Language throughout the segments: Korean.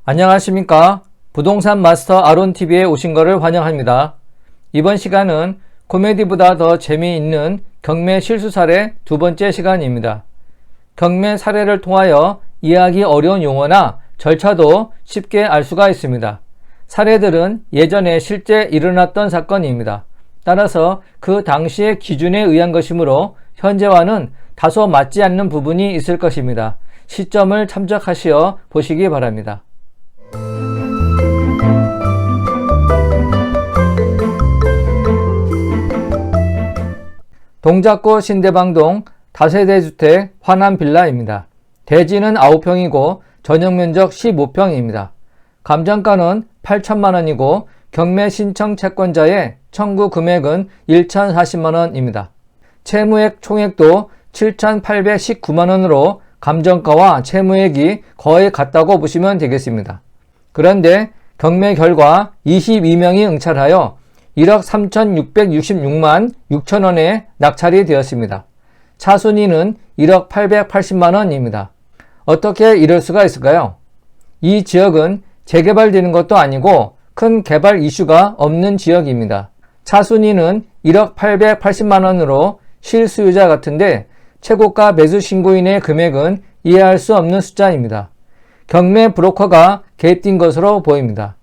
안녕하십니까. 부동산 마스터 아론TV에 오신 것을 환영합니다. 이번 시간은 코미디보다 더 재미있는 경매 실수 사례 두 번째 시간입니다. 경매 사례를 통하여 이해하기 어려운 용어나 절차도 쉽게 알 수가 있습니다. 사례들은 예전에 실제 일어났던 사건입니다. 따라서 그 당시의 기준에 의한 것이므로 현재와는 다소 맞지 않는 부분이 있을 것입니다. 시점을 참작하시어 보시기 바랍니다. 동작구 신대방동 다세대 주택 환암 빌라입니다. 대지는 9평이고 전용면적 15평입니다. 감정가는 8천만원이고 경매 신청 채권자의 청구 금액은 1,040만원입니다. 채무액 총액도 7,819만원으로 감정가와 채무액이 거의 같다고 보시면 되겠습니다. 그런데 경매 결과 22명이 응찰하여 1억 3,666만 6천원에 낙찰이 되었습니다. 차순위는 1억 880만원입니다. 어떻게 이럴 수가 있을까요? 이 지역은 재개발되는 것도 아니고 큰 개발 이슈가 없는 지역입니다. 차순위는 1억 880만원으로 실수요자 같은데 최고가 매수 신고인의 금액은 이해할 수 없는 숫자입니다. 경매 브로커가 개입된 것으로 보입니다.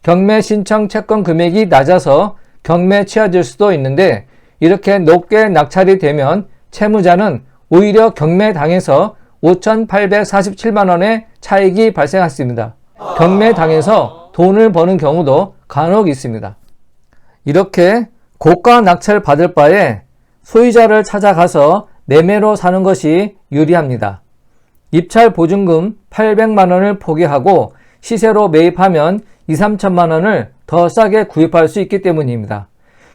경매 신청 채권 금액이 낮아서 경매 취하될 수도 있는데 이렇게 높게 낙찰이 되면 채무자는 오히려 경매당해서 5,847만원의 차익이 발생했습니다. 경매당해서 돈을 버는 경우도 간혹 있습니다. 이렇게 고가 낙찰 받을 바에 소유자를 찾아가서 매매로 사는 것이 유리합니다. 입찰 보증금 800만원을 포기하고 시세로 매입하면 2,3천만원을 더 싸게 구입할 수 있기 때문입니다.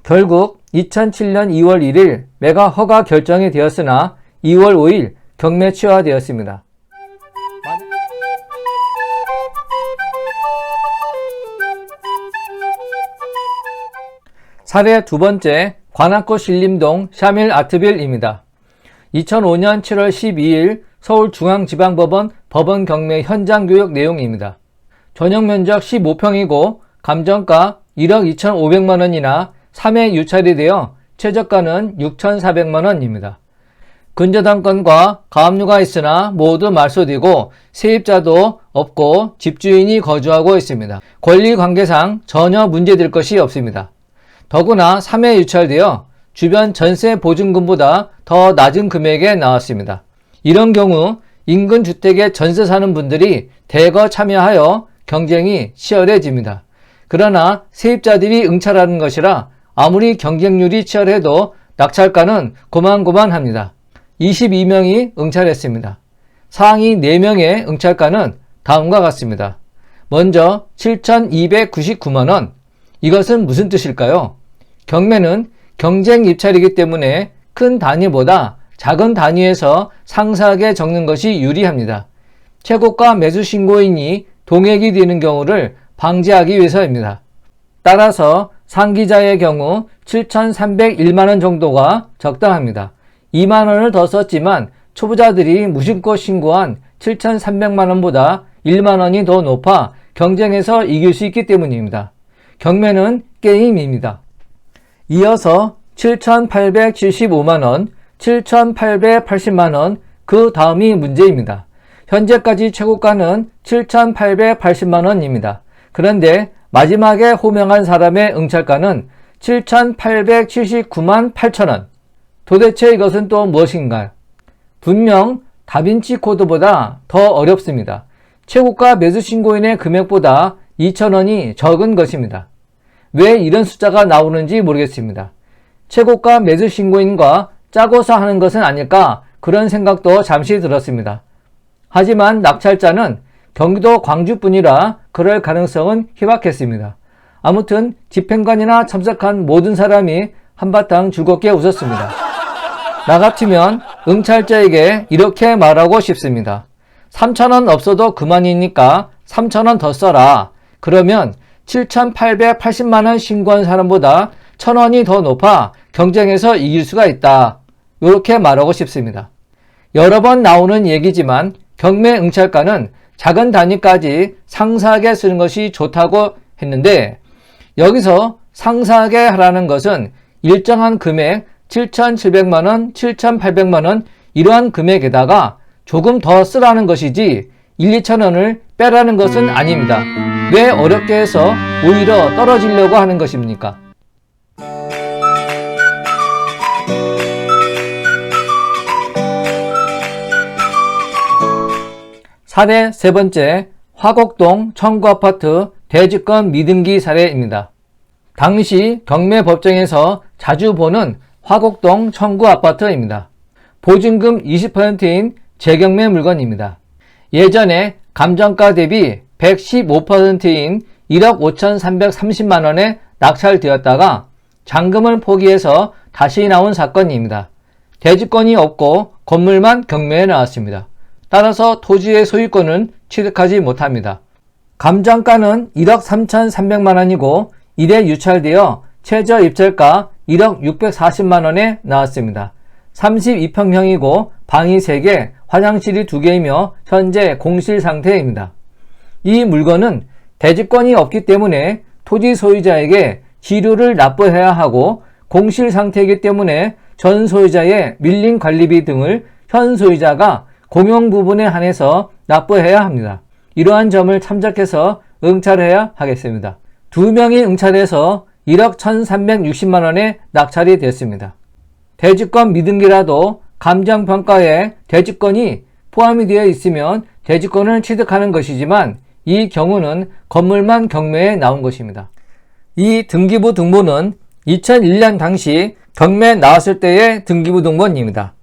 결국 2007년 2월 1일 매각 허가 결정이 되었으나 2월 5일 경매 취하되었습니다. 사례 두 번째, 관악구 신림동 샤밀 아트빌입니다. 2005년 7월 12일 서울중앙지방법원 법원 경매 현장 교육 내용입니다. 전용면적 15평이고 감정가 1억 2,500만원이나 3회 유찰이 되어 최저가는 6,400만원입니다. 근저당권과 가압류가 있으나 모두 말소되고 세입자도 없고 집주인이 거주하고 있습니다. 권리관계상 전혀 문제될 것이 없습니다. 더구나 3회 유찰되어 주변 전세 보증금보다 더 낮은 금액에 나왔습니다. 이런 경우 인근 주택에 전세 사는 분들이 대거 참여하여 경쟁이 치열해집니다. 그러나 세입자들이 응찰하는 것이라 아무리 경쟁률이 치열해도 낙찰가는 고만고만합니다. 22명이 응찰했습니다. 상위 4명의 응찰가는 다음과 같습니다. 먼저 7,299만원. 이것은 무슨 뜻일까요? 경매는 경쟁 입찰이기 때문에 큰 단위보다 작은 단위에서 상세하게 적는 것이 유리합니다. 최고가 매수 신고인이 동액이 되는 경우를 방지하기 위해서입니다. 따라서 상기자의 경우 7,301만원 정도가 적당합니다. 2만원을 더 썼지만 초보자들이 무심코 신고한 7,300만원보다 1만원이 더 높아 경쟁에서 이길 수 있기 때문입니다. 경매는 게임입니다. 이어서 7,875만원, 7,880만원, 그 다음이 문제입니다. 현재까지 최고가는 7,880만원입니다. 그런데 마지막에 호명한 사람의 응찰가는 7,879만 8천원. 도대체 이것은 또 무엇인가요? 분명 다빈치 코드보다 더 어렵습니다. 최고가 매수 신고인의 금액보다 2천원이 적은 것입니다. 왜 이런 숫자가 나오는지 모르겠습니다. 최고가 매수 신고인과 짜고서 하는 것은 아닐까 그런 생각도 잠시 들었습니다. 하지만 낙찰자는 경기도 광주뿐이라 그럴 가능성은 희박했습니다. 아무튼 집행관이나 참석한 모든 사람이 한바탕 즐겁게 웃었습니다. 나 같으면 응찰자에게 이렇게 말하고 싶습니다. 3,000원 없어도 그만이니까 3,000원 더 써라. 그러면 7,880만원 신고한 사람보다 1,000원이 더 높아 경쟁에서 이길 수가 있다. 이렇게 말하고 싶습니다. 여러 번 나오는 얘기지만 경매 응찰가는 작은 단위까지 상세하게 쓰는 것이 좋다고 했는데, 여기서 상세하게 하라는 것은 일정한 금액 7,700만원, 7,800만원 이러한 금액에다가 조금 더 쓰라는 것이지 1, 2천원을 빼라는 것은 아닙니다. 왜 어렵게 해서 오히려 떨어지려고 하는 것입니까? 사례 세 번째, 화곡동 청구아파트 대지권 미등기 사례입니다. 당시 경매법정에서 자주 보는 화곡동 청구아파트입니다. 보증금 20%인 재경매 물건입니다. 예전에 감정가 대비 115%인 1억 5,330만원에 낙찰되었다가 잔금을 포기해서 다시 나온 사건입니다. 대지권이 없고 건물만 경매에 나왔습니다. 따라서 토지의 소유권은 취득하지 못합니다. 감정가는 1억 3,300만원이고 이래 유찰되어 최저 입찰가 1억 640만원에 나왔습니다. 32평형이고 방이 3개, 화장실이 2개이며 현재 공실 상태입니다. 이 물건은 대지권이 없기 때문에 토지 소유자에게 지료를 납부해야 하고 공실 상태이기 때문에 전 소유자의 밀린 관리비 등을 현 소유자가 공용 부분에 한해서 납부해야 합니다. 이러한 점을 참작해서 응찰해야 하겠습니다. 2명이 응찰해서 1억 1,360만원에 낙찰이 됐습니다. 대지권 미등기라도 감정평가에 대지권이 포함이 되어 있으면 대지권을 취득하는 것이지만 이 경우는 건물만 경매에 나온 것입니다. 이 등기부 등본은 2001년 당시 경매 나왔을 때의 등기부 등본입니다.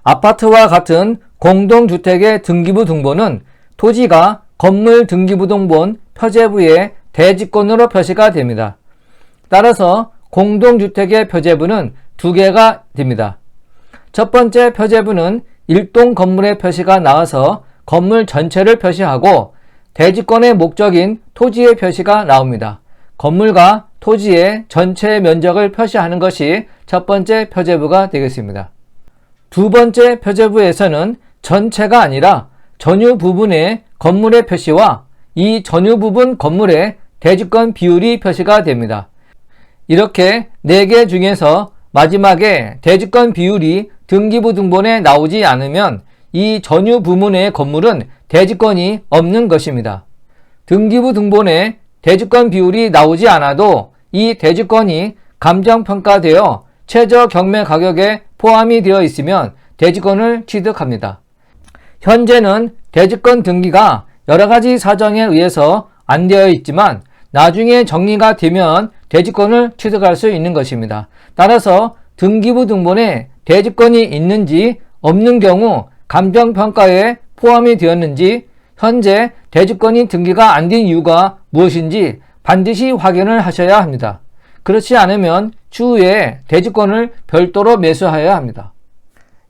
아파트와 같은 공동주택의 등기부 등본은 토지가 건물 등기부 등본 표제부에 대지권으로 표시가 됩니다. 따라서 공동주택의 표제부는 2개가 됩니다. 첫 번째 표제부는 일동 건물의 표시가 나와서 건물 전체를 표시하고 대지권의 목적인 토지의 표시가 나옵니다. 건물과 토지의 전체 면적을 표시하는 것이 첫 번째 표제부가 되겠습니다. 두 번째 표제부에서는 전체가 아니라 전유 부분의 건물의 표시와 이 전유 부분 건물의 대지권 비율이 표시가 됩니다. 이렇게 4개 중에서 마지막에 대지권 비율이 등기부 등본에 나오지 않으면 이 전유 부문의 건물은 대지권이 없는 것입니다. 등기부 등본에 대지권 비율이 나오지 않아도 이 대지권이 감정평가되어 최저 경매 가격에 포함이 되어 있으면 대지권을 취득합니다. 현재는 대지권 등기가 여러가지 사정에 의해서 안 되어 있지만 나중에 정리가 되면 대지권을 취득할 수 있는 것입니다. 따라서 등기부 등본에 대지권이 있는지 없는 경우 감정평가에 포함이 되었는지 현재 대지권이 등기가 안 된 이유가 무엇인지 반드시 확인을 하셔야 합니다. 그렇지 않으면 추후에 대지권을 별도로 매수하여야 합니다.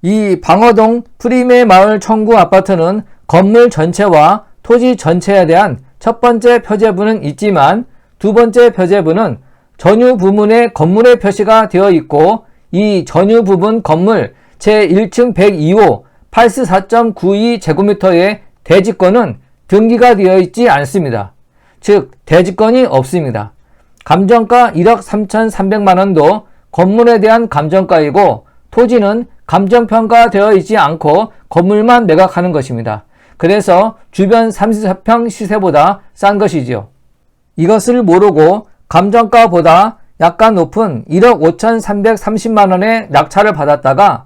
이 방어동 프리메 마을 청구 아파트는 건물 전체와 토지 전체에 대한 첫 번째 표제부는 있지만 두 번째 표제부는 전유 부문에 건물의 표시가 되어 있고 이 전유 부분 건물 제1층 102호 84.92제곱미터의 대지권은 등기가 되어 있지 않습니다. 즉 대지권이 없습니다. 감정가 1억 3,300만원도 건물에 대한 감정가이고 토지는 감정평가되어 있지 않고 건물만 매각하는 것입니다. 그래서 주변 34평 시세보다 싼 것이지요. 이것을 모르고 감정가보다 약간 높은 1억 5,330만원의 낙찰을 받았다가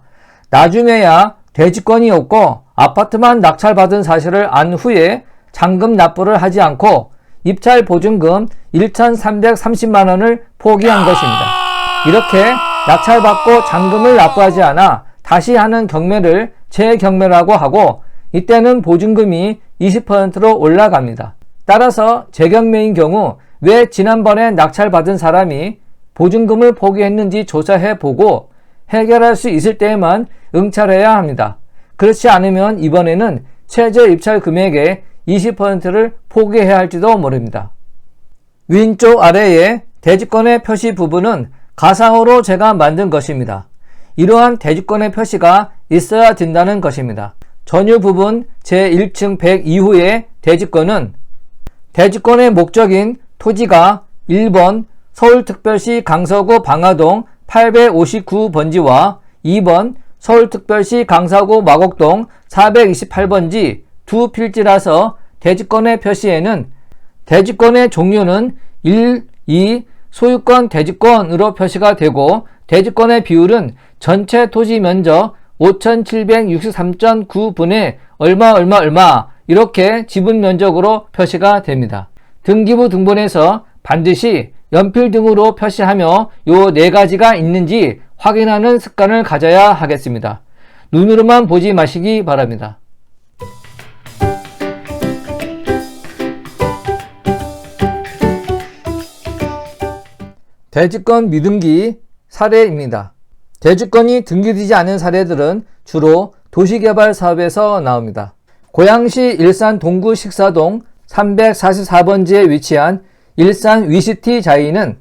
나중에야 대지권이 없고 아파트만 낙찰받은 사실을 안 후에 잔금 납부를 하지 않고 입찰 보증금 1,330만원을 포기한 것입니다. 이렇게 낙찰받고 잔금을 납부하지 않아 다시 하는 경매를 재경매라고 하고 이때는 보증금이 20%로 올라갑니다. 따라서 재경매인 경우 왜 지난번에 낙찰받은 사람이 보증금을 포기했는지 조사해보고 해결할 수 있을 때에만 응찰해야 합니다. 그렇지 않으면 이번에는 최저 입찰 금액의 20%를 포기해야 할지도 모릅니다. 왼쪽 아래의 대지권의 표시 부분은 가상으로 제가 만든 것입니다. 이러한 대지권의 표시가 있어야 된다는 것입니다. 전유 부분 제1층 102호의 대지권은 대지권의 목적인 토지가 1번 서울특별시 강서구 방화동 859번지와 2번 서울특별시 강서구 마곡동 428번지 두 필지라서 대지권의 표시에는 대지권의 종류는 1, 2, 소유권 대지권으로 표시가 되고 대지권의 비율은 전체 토지 면적 5763.9분의 얼마 이렇게 지분 면적으로 표시가 됩니다. 등기부 등본에서 반드시 연필 등으로 표시하며 요 네 가지가 있는지 확인하는 습관을 가져야 하겠습니다. 눈으로만 보지 마시기 바랍니다. 대지권 미등기 사례입니다. 대지권이 등기되지 않은 사례들은 주로 도시개발 사업에서 나옵니다. 고양시 일산 동구 식사동 344번지에 위치한 일산 위시티 자이는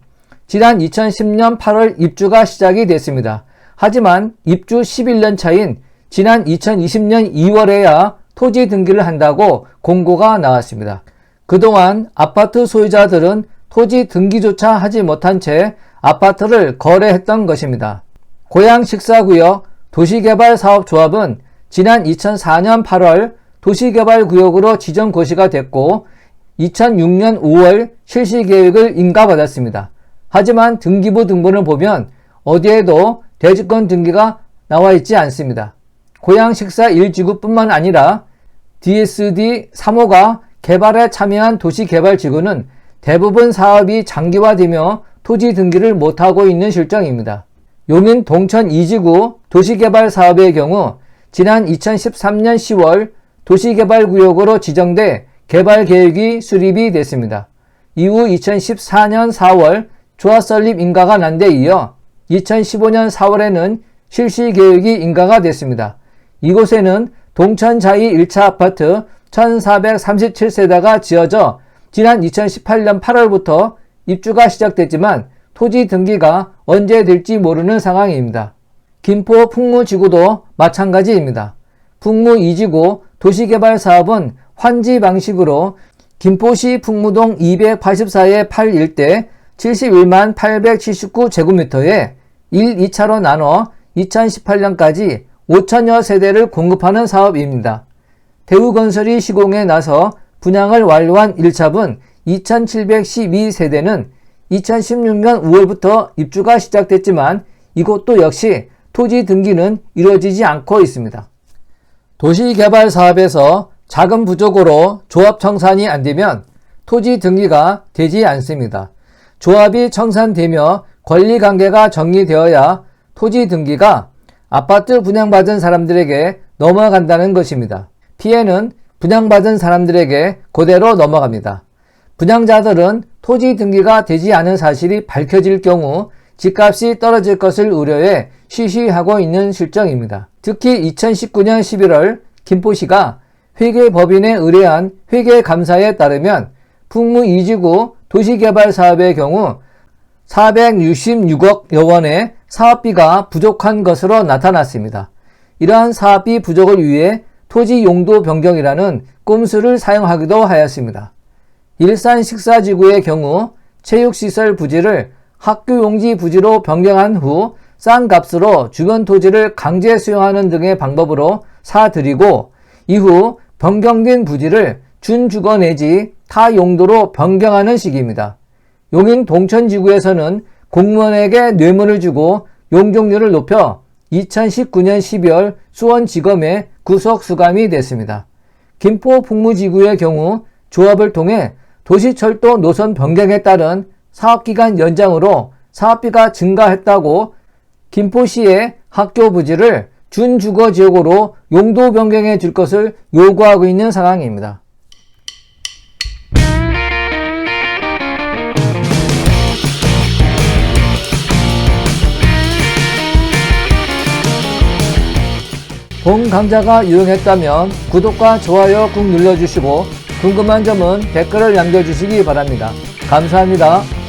지난 2010년 8월 입주가 시작이 됐습니다. 하지만 입주 11년 차인 지난 2020년 2월에야 토지 등기를 한다고 공고가 나왔습니다. 그동안 아파트 소유자들은 토지 등기조차 하지 못한 채 아파트를 거래했던 것입니다. 고양식사구역 도시개발사업조합은 지난 2004년 8월 도시개발구역으로 지정고시가 됐고 2006년 5월 실시계획을 인가받았습니다. 하지만 등기부 등본을 보면 어디에도 대지권 등기가 나와 있지 않습니다. 고양식사 1지구뿐만 아니라 DSD 3호가 개발에 참여한 도시개발지구는 대부분 사업이 장기화되며 토지 등기를 못하고 있는 실정입니다. 용인 동천 2지구 도시개발 사업의 경우 지난 2013년 10월 도시개발구역으로 지정돼 개발계획이 수립이 됐습니다. 이후 2014년 4월 조합설립 인가가 난 데 이어 2015년 4월에는 실시계획이 인가가 됐습니다. 이곳에는 동천자이 1차 아파트 1437세대가 지어져 지난 2018년 8월부터 입주가 시작됐지만 토지 등기가 언제 될지 모르는 상황입니다. 김포 풍무지구도 마찬가지입니다. 풍무 2지구 도시개발 사업은 환지 방식으로 김포시 풍무동 284의 8 일대 71만 879제곱미터에 1, 2차로 나눠 2018년까지 5천여 세대를 공급하는 사업입니다. 대우건설이 시공에 나서 분양을 완료한 1차분 2712세대는 2016년 5월부터 입주가 시작됐지만 이곳도 역시 토지 등기는 이루어지지 않고 있습니다. 도시개발 사업에서 자금 부족으로 조합 청산이 안되면 토지 등기가 되지 않습니다. 조합이 청산되며 권리관계가 정리되어야 토지 등기가 아파트 분양받은 사람들에게 넘어간다는 것입니다. 피해는 분양받은 사람들에게 그대로 넘어갑니다. 분양자들은 토지 등기가 되지 않은 사실이 밝혀질 경우 집값이 떨어질 것을 우려해 시시하고 있는 실정입니다. 특히 2019년 11월 김포시가 회계법인에 의뢰한 회계감사에 따르면 풍무 2지구 도시개발 사업의 경우 466억여 원의 사업비가 부족한 것으로 나타났습니다. 이러한 사업비 부족을 위해 토지 용도 변경이라는 꼼수를 사용하기도 하였습니다. 일산 식사지구의 경우 체육시설 부지를 학교용지 부지로 변경한 후 싼 값으로 주변 토지를 강제 수용하는 등의 방법으로 사들이고 이후 변경된 부지를 준주거 내지 타 용도로 변경하는 식입니다. 용인 동천지구에서는 공무원에게 뇌물을 주고 용적률을 높여 2019년 12월 수원지검에 구속 수감이 됐습니다. 김포 풍무지구의 경우 조합을 통해 도시철도 노선 변경에 따른 사업기간 연장으로 사업비가 증가했다고 김포시의 학교 부지를 준주거지역으로 용도 변경해 줄 것을 요구하고 있는 상황입니다. 본 강좌가 유용했다면 구독과 좋아요 꾹 눌러주시고 궁금한 점은 댓글을 남겨주시기 바랍니다. 감사합니다.